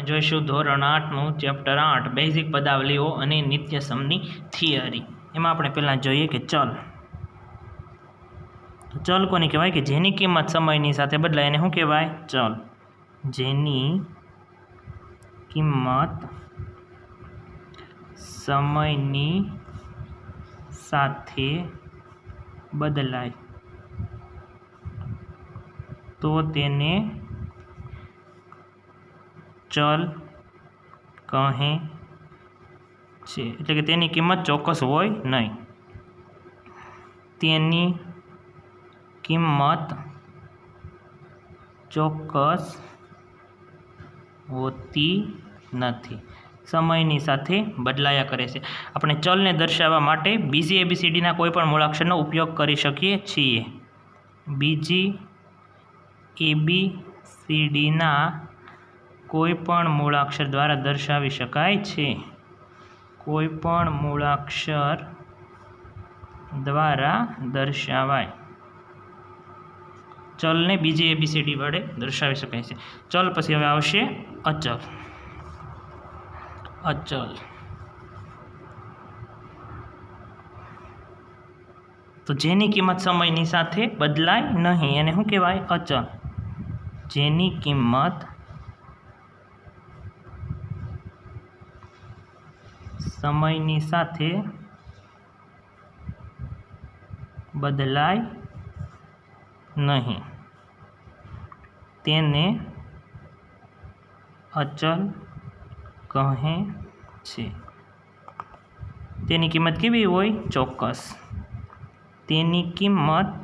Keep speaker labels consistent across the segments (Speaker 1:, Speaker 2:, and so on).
Speaker 1: જોઈશું ધોરણ 8નું chapter 8 basic પદાવલીઓ અને નિત્યસમની થિયરી। એમાં આપણે પહેલાં જોઈએ કે ચલ। તો ચલ કોને કહેવાય કે જેની કિંમત સમયની સાથે બદલાય એને શું કહેવાય? ચલ। જેની કિંમત સમયની સાથે બદલાય તો તેને ચલ કહે છે। એટલે કે તેની કિંમત ચોક્કસ હોય નહીં। તેની કિંમત ચોક્કસ હોતી નથી, સમયની સાથે બદલાયા કરે છે। આપણે ચલને દર્શાવવા માટે બીજી ABCDના કોઈ પણ મૂળાક્ષરનો ઉપયોગ કરી શકીએ છીએ। બીજી ABCDના કોઈ પણ મૂળાક્ષર દ્વારા દર્શાવી શકાય છે। કોઈ પણ મૂળાક્ષર દ્વારા દર્શાવાય ચલને બીજી ABCD વડે દર્શાવી શકાય છે। ચલ પછી હવે આવશે અચલ। અચલ તો જેની કિંમત સમયની સાથે બદલાય નહીં એને શું કહેવાય? અચલ। જેની કિંમત સમયની સાથે બદલાય નહીં તેને અચલ કહે છે। તેની કિંમત કેવી હોય? ચોક્કસ। તેની કિંમત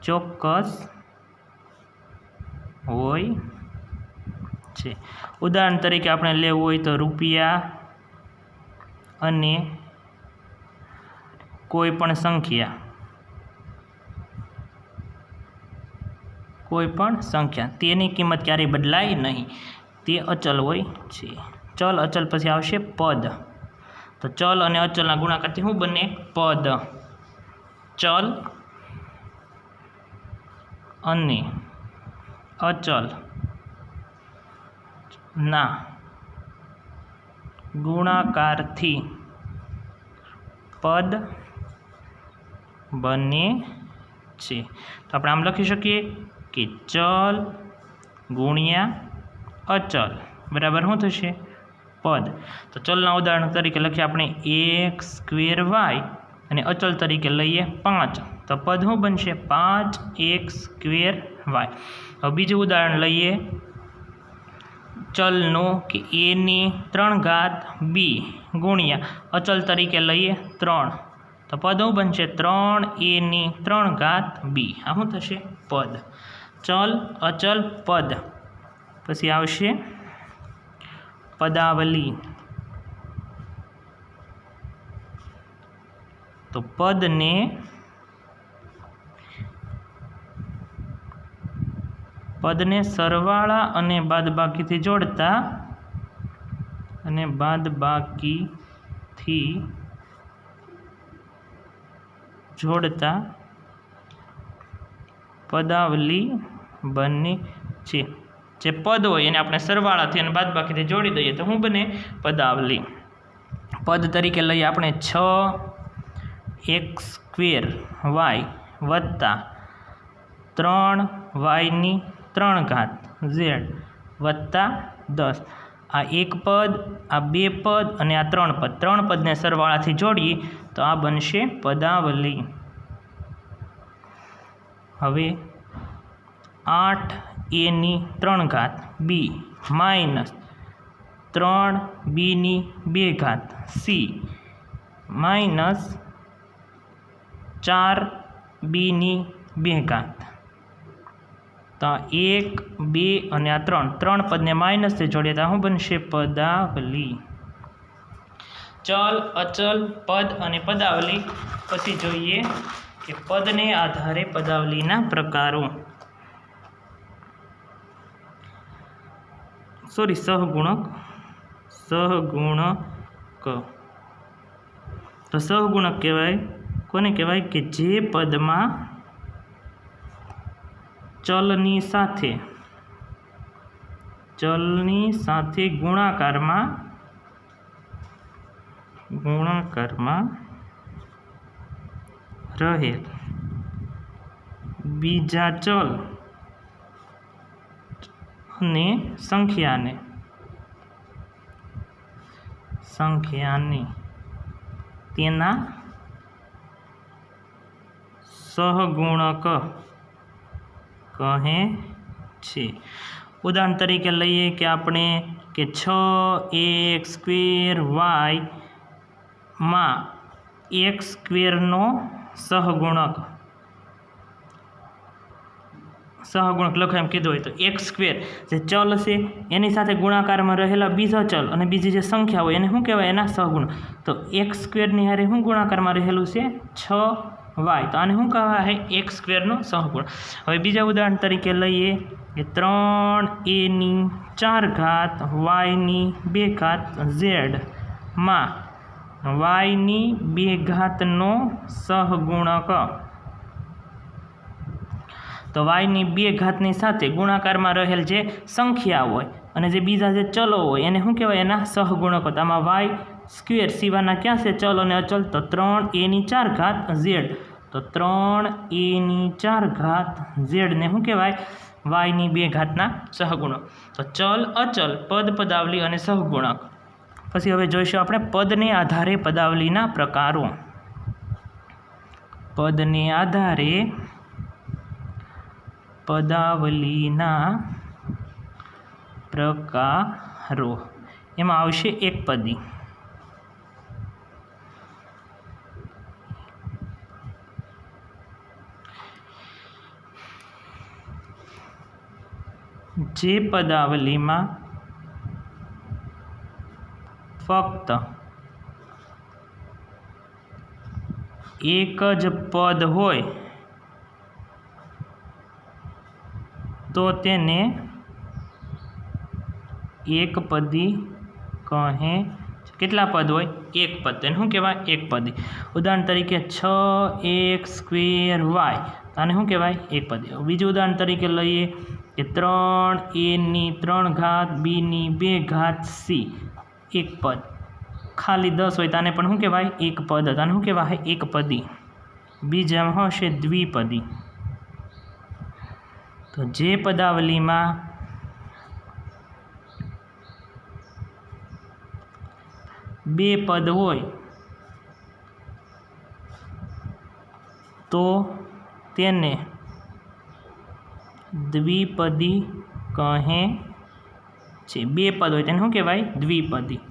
Speaker 1: ચોક્કસ હોય છે। ઉદાહરણ તરીકે આપણે લેવું હોય તો રૂપિયા અને કોઈ પણ સંખ્યા, તેની કિંમત ક્યારેય બદલાય નહીં, તે અચલ હોય છે। ચલ અચલ પછી આવશે પદ। તો ચલ અને અચલના ગુણાકારથી શું બને? પદ। ચલ અને અચલ ના ગુણાકારથી પદ બને છે। તો આપણે આમ લખી શકીએ કે ચલ ગુણ્યા અચલ બરાબર શું થશે? પદ। તો ચલના ઉદાહરણ તરીકે લખીએ આપણે x² y અને અચલ તરીકે લઈએ 5, તો પદ શું બનશે? 5x² y। હવે બીજું ઉદાહરણ લઈએ ચલનું કે a⁵ b ગુણ્યા અચલ તરીકે લઈએ 3, તો પદ શું બનશે? 3a⁵b। આ શું થશે? પદ। ચલ અચલ પદ પછી આવશે પદાવલી। તો પદને સરવાળા અને બાદબાકીથી જોડતા પદાવલી બને છે। જે પદ હોય એને આપણે સરવાળાથી અને બાદબાકીથી જોડી દઈએ તો શું બને? પદાવલી। પદ તરીકે લઈએ આપણે 6x² y વત્તા 3y⁵ z વત્તા 10। આ એક પદ, આ બે પદ અને આ ત્રણ પદને સરવાળાથી જોડીએ તો આ બનશે પદાવલી। હવે 8a⁵b minus 3b⁵c minus 4b⁵ તો 1 2 અને આ 3 પદને માઇનસથી જોડીએ તો શું બનશે? પદાવલી। ચલ અચલ પદ અને પદાવલી પછી જોઈએ કે પદને આધારે પદાવલીના પ્રકારો। સહગુણક। તો સહગુણક કહેવાય કોને કહેવાય? કે જે પદમાં ચલની સાથે ચલની સાથે ગુણાકારમાં રહેલ બીજા ચલ અને સંખ્યાને તેના સહગુણક કહે છે। ઉદાહરણ તરીકે લઈએ કે આપણે કે 6x² y માં x² નો સહગુણક લખાય એમ કીધું હોય તો x² જે ચલ છે એની સાથે ગુણાકારમાં રહેલા બીજા ચલ અને બીજી જે સંખ્યા હોય એને શું કહેવાય? એના સહગુણક। તો x² ની હારે શું ગુણાકારમાં રહેલું છે? 6y, તો આને શું કહેવાય? x² નો સહગુણક। હવે બીજા ઉદાહરણ તરીકે લઈએ કે 3a4 y2 z માં y2 નો સહગુણક। તો y2 ની સાથે ગુણાકારમાં રહેલ જે સંખ્યા હોય અને જે બીજા જે ચલો હોય એને શું કહેવાય? એના સહગુણકો। તો આમાં y² સિવાયના ક્યાં છે ચલ અને અચલ? તો 3a4 z, તો 3a4 z ને શું કહેવાય? y2 ના સહગુણક। તો ચલ, અચલ, પદ, પદાવલી અને સહગુણક। પછી હવે જોઈશું આપણે પદને આધારે પદાવલીના પ્રકારો। પદને આધારે પદાવલીના પ્રકારો એમાં આવશે એકપદી, જે પદાવલીમાં ફક્ત એક જ પદ હોય તો તેને એકપદી કહે। કેટલા પદ હોય? એક પદ, તેને શું કહેવાય? એકપદી। ઉદાહરણ તરીકે 6x² y, આને શું કહેવાય? એકપદી। બીજું ઉદાહરણ તરીકે લઈએ કે 3a3 b2 c, એક પદ। ખાલી 10 હોય તો આને પણ શું કહેવાય? એક પદ, આને શું કહેવાય? એકપદી। બીજામાં હશે દ્વિપદી। તો જે પદાવલીમાં બે પદ હોય તો તેને દ્વિપદી કહે છે। બે પદ હોય તેને શું કહેવાય? દ્વિપદી।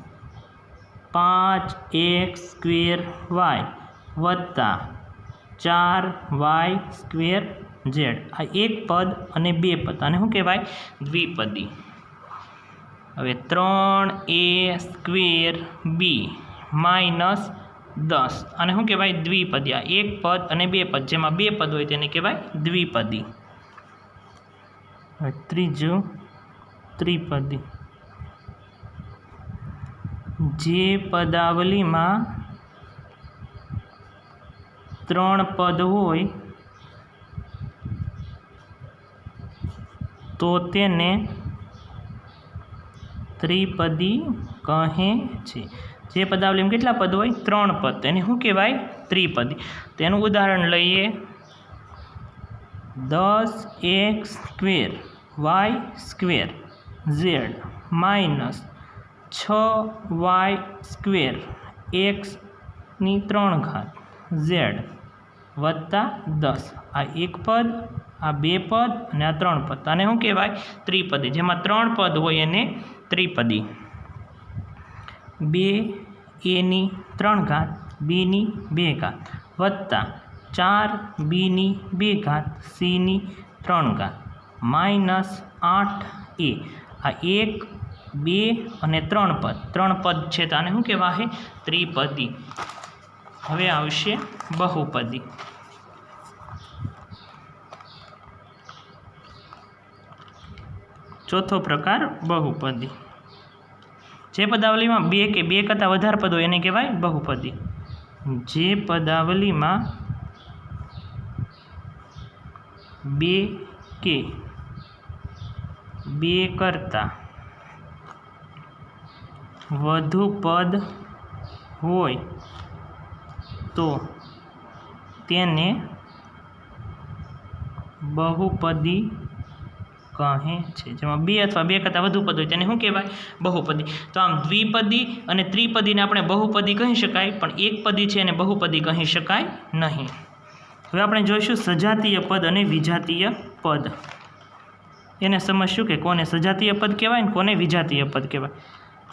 Speaker 1: 5x² y વત્તા 4y² z, આ એક પદ અને બે પદ, આને શું કહેવાય? દ્વિપદી। હવે 3a² b -10, આને શું કહેવાય? દ્વિપદી। આ એક પદ અને બે પદ, જેમાં બે પદ હોય તેને કહેવાય દ્વિપદી। હવે ત્રીજું ત્રિપદી, જે પદાવલીમાં 3 પદ હોય તો તેને ત્રિપદી કહે છે। જે પદાવલીમાં કેટલા પદ હોય? 3 પદ, તેને શું કહેવાય? ત્રિપદી। તેનું ઉદાહરણ લઈએ 10x² y² z -6y² x3 z વત્તા 10, આ એક પદ, આ બે પદ અને આ 3 પદ, આને શું કહેવાય? ત્રિપદી। જેમાં 3 પદ હોય એને ત્રિપદી। 2a3 b2 વત્તા 4b2 c3 -8a, આ એક, બે અને 3 પદ, 3 પદ છે તો આને શું કહેવાય? ત્રિપદી। હવે આવશે બહુપદી। ચોથો પ્રકાર બહુપદી। જે પદાવલીમાં બે કે બે કરતાં વધારે પદ હોય એને કહેવાય બહુપદી। જે પદાવલીમાં બે કે બે કરતાં વધુ પદ હોય તો તેને બહુપદી કહે છે। જેમાં બે અથવા બે કરતાં વધુ પદ હોય તેને શું કહેવાય? બહુપદી। તો આમ દ્વિપદી અને ત્રિપદીને આપણે બહુપદી કહી શકાય, પણ એકપદી છે એને બહુપદી કહી શકાય નહીં। હવે આપણે જોઈશું સજાતીય પદ અને વિજાતીય પદ। એને સમજશું કે કોને સજાતીય પદ કહેવાય ને કોને વિજાતીય પદ કહેવાય।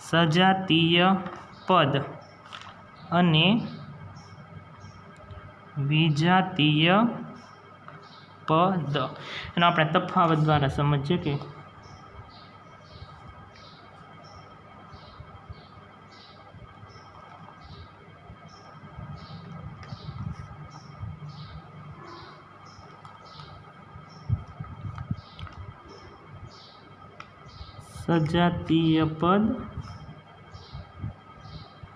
Speaker 1: સજાતીય પદ અને વિજાતીય પદ એનો આપણે તફાવત દ્વારા સમજીએ કે સજાતીય પદ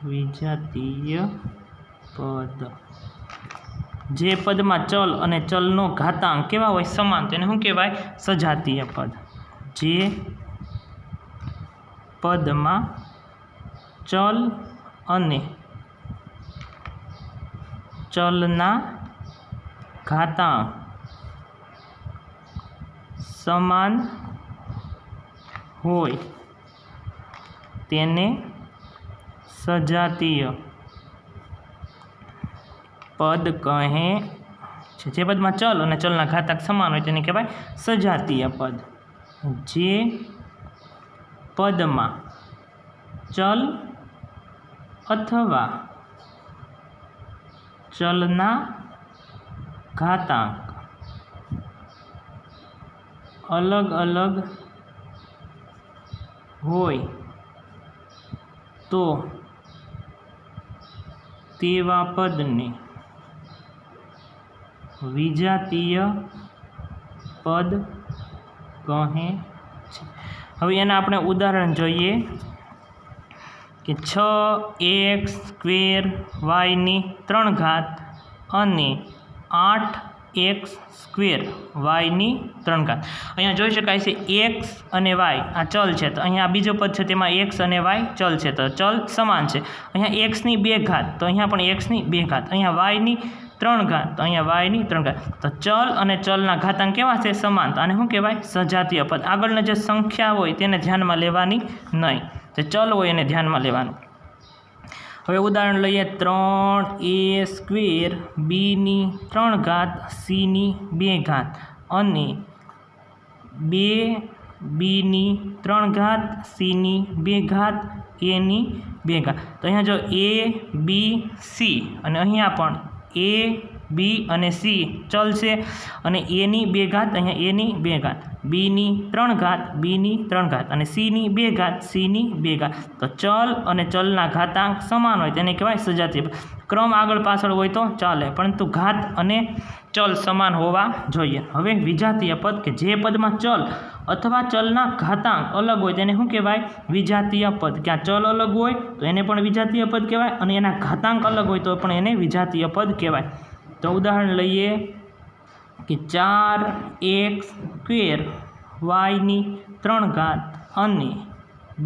Speaker 1: વિજાતીય પદ જે પદમાં ચલ અને ચલનો ઘાતાંક કેવા હોય? સમાન, તેને શું કહેવાય? સજાતીય પદ। જે પદમાં ચલ અને ચલના ઘાતાંક સમાન હોય તેને સજાતીય પદ કહે છે। જે પદમાં ચલ અને ચલના ઘાતાંક સમાન હોય તેને કહેવાય સજાતીય પદ। જે પદમાં ચલ અથવા ચલના ઘાતાંક અલગ અલગ હોય તો તેવા પદને વિજાતીય પદ કહે છે। હવે એના આપણે ઉદાહરણ જોઈએ કે 6x² y ની 3 ઘાત અને 8x² yની 3 ઘાત। અહીંયા જોઈ શકાય છે x અને y આ ચલ છે, તો અહીંયા આ બીજો પદ છે તેમાં x અને y ચલ છે, તો ચલ સમાન છે। અહીંયા x ની 2 ઘાત, તો અહીંયા પણ x ની 2 ઘાત, અહીંયા y ની 3 ઘાત, તો અહીંયા y ની 3 ઘાત, તો ચલ અને ચલના ઘાતાંક કેવા છે? સમાન। તો આને શું કહેવાય? સજાતીય પદ। આગળની જે સંખ્યા હોય તેને ધ્યાનમાં લેવાની નહીં, જે ચલ હોય એને ધ્યાનમાં લેવાનું। હવે ઉદાહરણ લઈએ 3a² b ની 3 ઘાત c ની 2 ઘાત અને 2b ની 3 ઘાત c ની 2 ઘાત a ની 2 ઘાત। તો અહીંયા જો a b c અને અહીંયા પણ a b અને c ચલ છે અને a ની 2 ઘાત, અહીંયા a ની 2 ઘાત, b ની 3 ઘાત bની 3 ઘાત અને c ની 2 ઘાત c ની 2 ઘાત। તો ચલ અને ચલના ઘાતાંક સમાન હોય તેને કહેવાય સજાતીય પદ। ક્રમ આગળ પાછળ હોય તો ચાલે, પરંતુ ઘાત અને ચલ સમાન હોવા જોઈએ। હવે વિજાતીય પદ કે જે પદમાં ચલ અથવા ચલના ઘાતાંક અલગ હોય તેને શું કહેવાય? વિજાતીય પદ। ક્યાં ચલ અલગ હોય તો એને પણ વિજાતીય પદ કહેવાય અને એના ઘાતાંક અલગ હોય તો પણ એને વિજાતીય પદ કહેવાય। તો ઉદાહરણ લઈએ કે 4x² y ની 3 ઘાત અને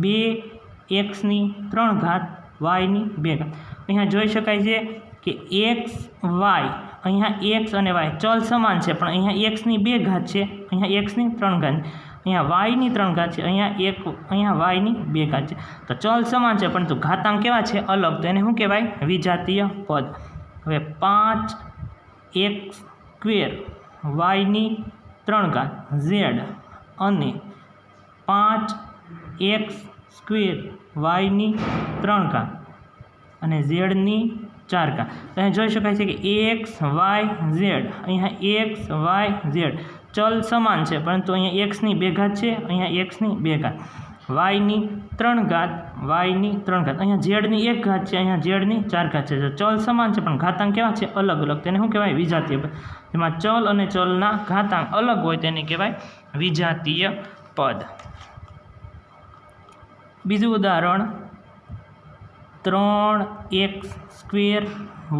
Speaker 1: 2x ની 3 ઘાત y ની 2 ઘાત। અહીંયા જોઈ શકાય છે કે x y, અહીંયા x અને y ચલ સમાન છે, પણ અહીંયા x ની 2 ઘાત છે, અહીંયા x ની 3 ઘાત, અહીંયા y ની 3 ઘાત છે, અહીંયા y ની 2 ઘાત છે। તો ચલ સમાન છે પરંતુ ઘાતાંક કેવા છે? અલગ, તો એને શું કહેવાય? વિજાતીય પદ। હવે 5x² y ની 3 ઘાત z અને 5x² y ની 3 ઘાત અને z ની 4 ઘાત। અહીંયા જોઈ શકાય છે કે x y z, અહીંયા x y z ચલ સમાન છે, પરંતુ અહીંયા x ની 2 ઘાત છે, અહીંયા x ની 2 ઘાત, y ની 3 ઘાત y ની 3 ઘાત, અહીંયા z ની 1 ઘાત છે, અહીંયા z ની 4 ઘાત છે। ચલ સમાન છે પણ ઘાતાંક કેવા છે? અલગ અલગ, તેને શું કહેવાય? વિજાતીય પદ। જેમાં ચલ અને ચલના ઘાતાંક અલગ હોય તેને કહેવાય વિજાતીય પદ। બીજું ઉદાહરણ 3x² y²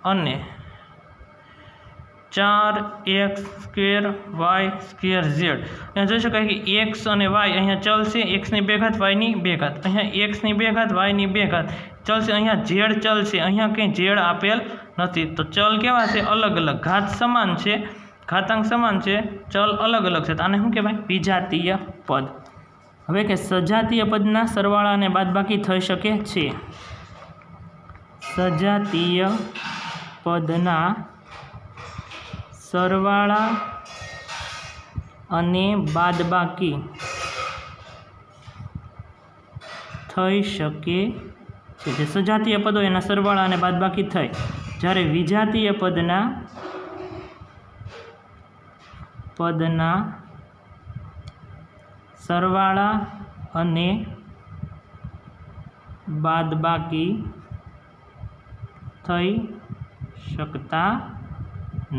Speaker 1: અને 4x² y² z। અહીંયા જોઈ શકાય કે x અને y અહીંયા ચલ છે, x ની 2 ઘાત y ની 2 ઘાત, અહીંયા x ની 2 ઘાત y ની 2 ઘાત ચલ છે, અહીંયા z ચલ છે, અહીંયા કંઈ z આપેલ નથી, તો ચલ કેવા છે? અલગ અલગ, ઘાત સમાન છે, ઘાતાંક સમાન છે, ચલ અલગ અલગ છે, તો આને શું કહેવાય? વિજાતીય પદ। હવે કે સજાતીય પદના સરવાળા અને બાદબાકી થઈ શકે છે। સજાતીય પદના સરવાળા અને બાદબાકી થઈ શકે છે। જે સજાતીય પદો એના સરવાળા અને બાદબાકી થાય, જ્યારે વિજાતીય પદના સરવાળા અને બાદબાકી થઈ શકતા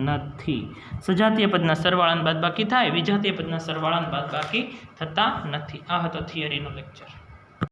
Speaker 1: નથી। સજાતીય પદના સરવાળા અને બાદબાકી થાય, વિજાતીય પદના સરવાળા અને બાદબાકી થતા નથી। આ હતો થિયરીનો લેક્ચર।